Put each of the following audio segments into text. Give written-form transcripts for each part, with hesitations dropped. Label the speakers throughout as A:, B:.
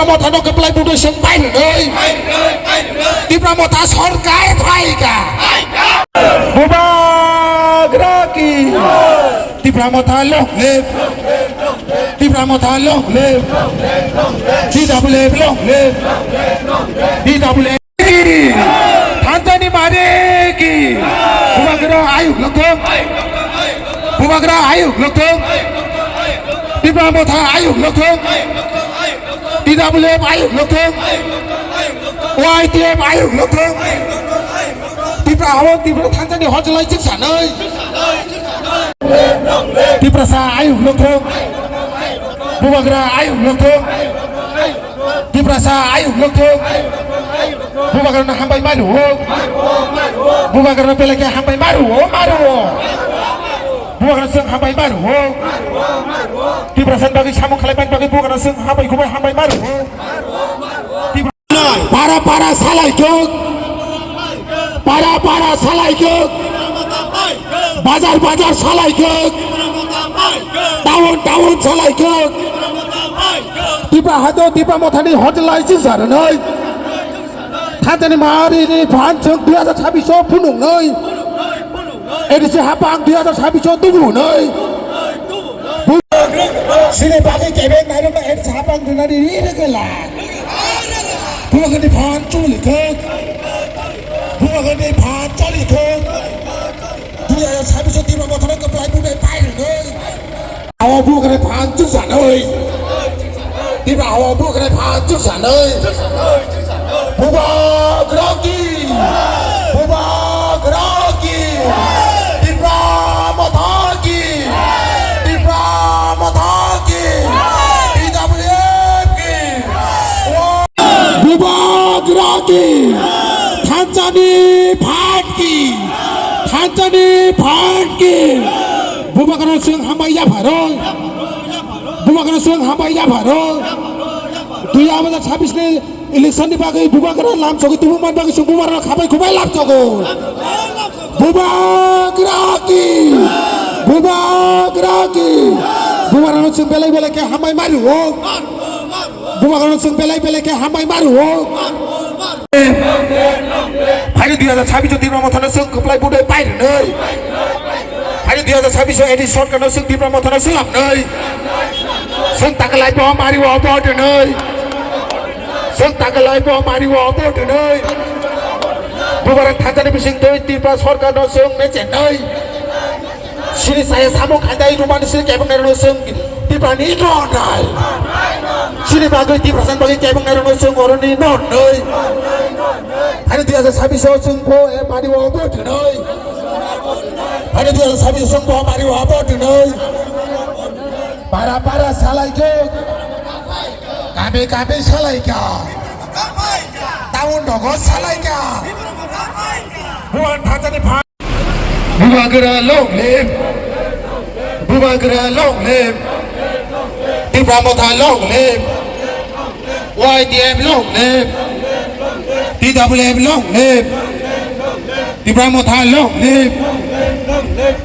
A: মথানো কেপলাই বুড়ো সং বাইরে নই তিব্রা মথা সরকার থাইকা বুবাগ্রাকি তিব্রা মথা লোক লেব তিব্রা মথা লোক লেব DWF লোক লেব DWF থানজানি মারে কি বুবাগ্রা আয়ুক লোক বুবাগ্রা আয়ুক লোক তিব্রা মথা আয়ুক লোক DWF ayuk lokeng, YTF ayuk lokeng, Tibra awak Tibra Tanzania hotelai ciksa nai, Tibra sa ayuk lokeng, Bubagra ayuk lokeng, Tibra sa ayuk lokeng, Bubagra na hambai maru, Bubagra na peleke hambai maru, Bubagra seng hambai maru. Di perasaan bagi samung kalepan bagi bukan asing hambai kubai hambai maru. Para salai kek, para salai kek, bazar salai kek, tahun salai kek. Tiba hado tiba mothani hotel laisi saranai. Tanzania mari ni pancung 2026 punung nai. Edisi hapang 2026 tubuh nai. Sini bagi kebeng naik rumah edisi hapang tu nari ini kelah. Bukan di pancung likek, bukan di pancung likek. Dia yang habis itu tiba motor ke pelai budai pai nai. Awak bukan di pancung sana nai. Tiba awak bukan di pancung sana nai. Bubagraki. Tanzania Phatki Bubagra sung hambai ya bharol Bubagra sung hambai ya bharol 2026 ni election ni bagai Bubagra lam chogi tubu man bagai sung Bubagra khabai khubai lam chogo Bubagraki Bubagra sung belai ke hambai maru Bubagra sung belai ke hambai maru Hari 2026 Tibra Mothana sung keplai budai pai nai. Hari 2026 edisi sorkan sung Tibra Mothana sung lam nai. Sung takalai po mari wa po de nai. Sung takalai po mari wa po de nai. Bubarak Tanzania bising doi Tibra sorkan sung nechen nai. Sini saya samung kandai rumah sini kebeng nai sung Tibra ni non nai. Sini bagai Tibra san bagai kebeng nai sung orang ni non nai. Hari 2026 sung po mari wa po de nai. Hari 2026 sung po mari wa po de nai. Para salai ke. Kabe salai ka. Tahun dogo salai ka. Bukan Tanzania Phat. Bubagra long live. Bubagra long live. Tibra Motha long live. YTF long live. DWF long live. Tibra Motha long live.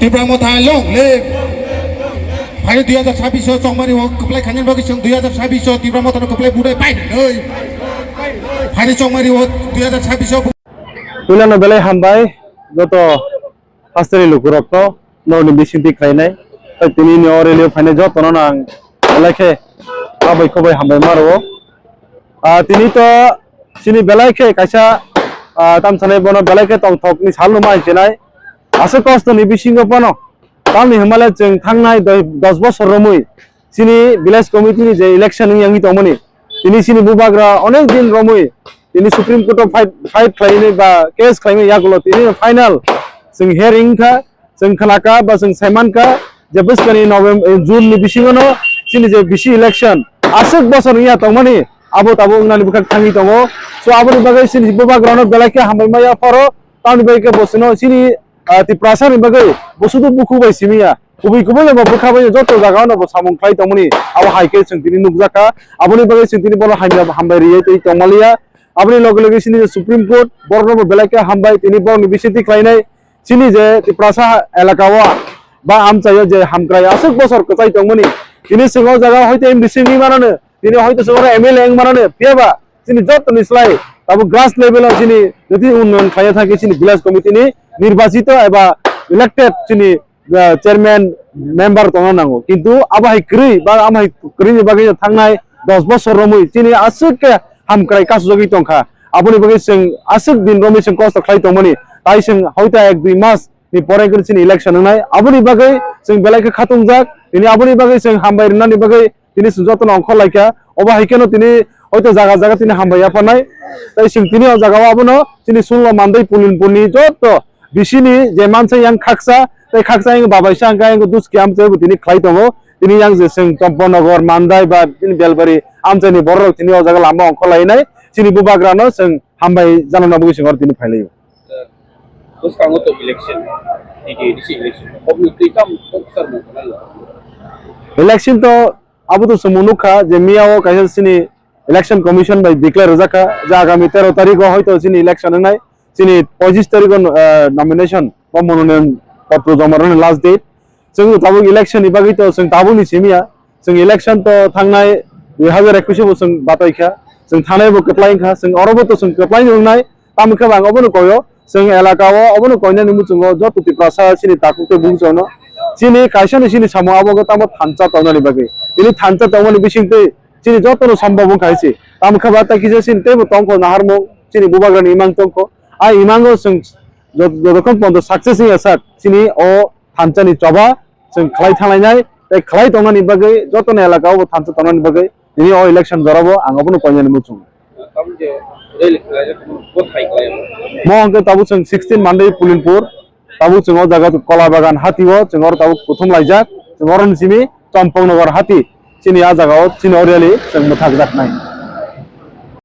A: Tibra Motha long live. Hari 2026 songmari keplai kanyan bagi song 2026 Tibra Motha keplai budai pai nai. Hari songmari 2026
B: Tulano belai hambai joto pasteri lukurokto norni bisinti khainai tini ni orelio phane joto nang belai abai khobai hambai maro tini to sini belai kaisa tamsanai bono belai tong thok ni salno mai jenai ase kosto ni bisingo pono tamni himalaya jeng thangnai 10 bochor romui sini village committee ni je election yangi tomoni tini sini Bubagra onek din romui tini supreme court of fight khlaini ba case khlaini yagulo tini final sing hearing ka sing khalaka ba sing saiman ka je buskani November June ni bisingono sini je bisi election asuk bochor ya tomoni abo tabo nani bukak thangi tomo so aboni bagai sini Bubagra no belake hambai maya foro tamni bagai bosino sini ti prasar ni bagai bosudu buku bai simia kubi le bukha bai joto jaga no samung khlai tomoni abo haike sing tini nukjaka aboni bagai sing tini bolo hambai riye tei tomalia aboni loge sini supreme court borno belake hambai tini bor ni bisiti khlainai sini je ti prasa elakawa ba amchayo je hamkrai asuk bosor kachai tongmani tini singo jaga hoite bisini manane তিনি হয়তো সবার MLA মানে পেবা তিনি যত নিসলাই তারপর গ্রাস লেভেলে তিনি যদি উন্নয়ন খাইয়ে থাকে তিনি ভিলেজ কমিটি নির্বাচিত এবা ইলেক্টেড তিনি চেয়ারম্যান মেম্বার তখন নাঙ্গো কিন্তু আবাহাই ক্রি বা আমাই ক্রিনি বাকি থাকনাय 10 বছর রমই তিনি আসুকে হামক্রাই কাসজগি তংখা আপনি বাকি जों আসুক দিন রমই जों কষ্ট খাই তংমনি তাই जों হয়তো 1-2 মাস ni pore kini election nai abuni bagai जों belai khatung jak ini abuni bagai जों hambai rnani bagai তিনি যতন অংশ লাইকা অবা হাইকেনো তিনি হয়তো জায়গা জায়গা তিনি হামবাইয়া পানাই তাই সিং তিনি জায়গা আবনো তিনি সুনলো মানদাই পুলিন যত বিসিনি যে মানসে ইয়াং খাকসা তাই খাকসা ইয়াং বাবাইসা আঙ্কা ইয়াং দুসকি আমতে তিনি খাই দङ তিনি ইয়াং যে সিং চম্পনগর মানদাই বা তিনি বেলবারি আমজানি বড় তিনি জায়গা লাম্বা অংশ লাইনাই তিনি বুবাগ্রানো जों হামবাই জানানা বগি সিংর তিনি ফাইলাयो
C: terus kamu tuh election di election publik kamu termu
B: election to abu to sumunuka je miao kaisa sini election commission by declare rojaka ja agami 13 tarikh hoyto sini election nai sini 25 tarikh nomination ba mononoyan patro jamaron last date जों tabu election ibagi to जों tabu ni simia जों election to thangnai 2021 bo जों bataikha जों thanai bo keplai kha जों orobo to जों keplai nai tamkha bang obo koyo जों एलाकाओ अबनो कोइनानि मुचुङो जतुति प्रसा सिनि ताकुते बुंजनो सिनि काइसानि सिनि सामो आबोगो तामो थानचा तवनानि बागै इनि थानचा तवनानि बिसिंते सिनि जतनो सम्भव खाइसि तामखा बाता किजे सिनि तेबो तंको नाहारमो सिनि बुबाग्रानि इमां तंको आ इमांगो जों जदखन पन्द सक्सेस यासाक सिनि ओ थानचानि चबा जों खलाय थालायनाय ताइ खलाय तवनानि बागै जतनो एलाकाओ थानचा तवनानि बागै इनि ओ इलेक्शन जराबो आं अबनो कोइनानि मुचुङ Mohon tabu जों 16 Monday Pulinpur tabu जों jaga kola bagan hati wo जों or tabu kuthum laijak जों oron simi Champangnagar hati sini a jaga o sini oriali जों muthak jaknai